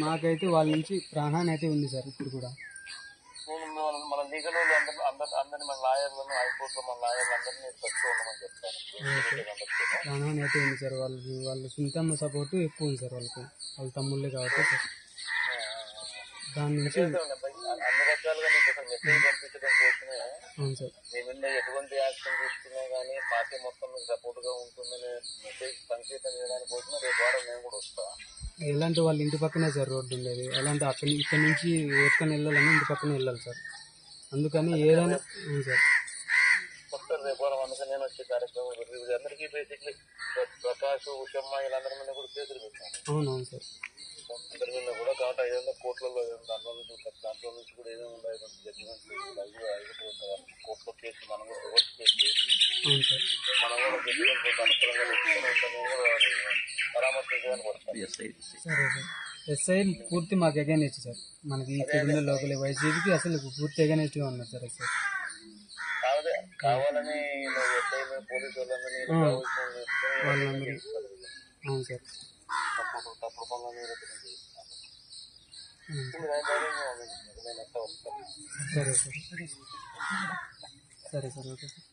మాకైతే వాళ్ళ నుంచి ప్రాణహాని అయితే ఉంది సార్ ఇప్పుడు కూడా. మన లీగల్ అందరినీ మన లాయర్లను హైకోర్టులో మన లాయర్లు అందరినీ తక్కువ ఉండమని చెప్తారు. ప్రాణహాని అయితే ఉంది సార్. వాళ్ళ సొంతమ్మ సపోర్టు ఎక్కువ ఉంది సార్ వాళ్ళకి, వాళ్ళ తమ్ముళ్ళే కాబట్టి దాని నుంచి. అన్ని రకాలుగా నీకు అసలు మెసేజ్ పంపించడం కోసమే. అవును సార్. మీ మీద ఎటువంటి యాక్షన్ తీసుకున్నా కానీ పార్టీ మొత్తం మీకు సపోర్ట్ గా ఉంటుందని మెసేజ్ సంకేతం చేయడానికి కోసమే రేపు వారం నేను కూడా వస్తా. ఎలాంటి వాళ్ళ ఇంటి పక్కనే సార్ రోడ్డు ఉండేది, ఎలాంటి ఇక్కడ నుంచి ఓటుకొని వెళ్ళాలని ఇంటి పక్కనే వెళ్ళాలి సార్. అందుకని ఏదైనా సార్ వస్తారు రేపు వారం. అందుకని నేను వచ్చే కార్యక్రమం అందరికీ బేసిక్లీ ప్రకాష్ ఉషమ్మ వీళ్ళందరి మీద కూడా కేసులు పెట్టాను. అవునవును సార్. అందరి మీద కూడా కాబట్టి 500 కోట్లలో దాంట్లో నుంచి కూడా ఏమేమి ఉన్నాయి జడ్జిమెంట్ కోర్టులో కేసు మనం కూడా రివర్స్ కేసు అవును సార్. మనం కూడా జడ్జిమెంట్ అనుకూలంగా పరామర్శించడానికి వస్తాం. సరే సార్. ఎస్ఐ పూర్తి మాకు ఎగైనెస్ట్ సార్. మనకి ఇక్కడ ఉన్న లోకల్ వైసీపీకి అసలు పూర్తి ఎగైనెస్ట్గా ఉన్నారు సార్ ఎస్ఐ. కావాలని ఎస్ఐ పోలీసు వాళ్ళందరూ. అవును సార్. తప్పుడు పనులు సరే సార్. సరే సార్. Okay sir.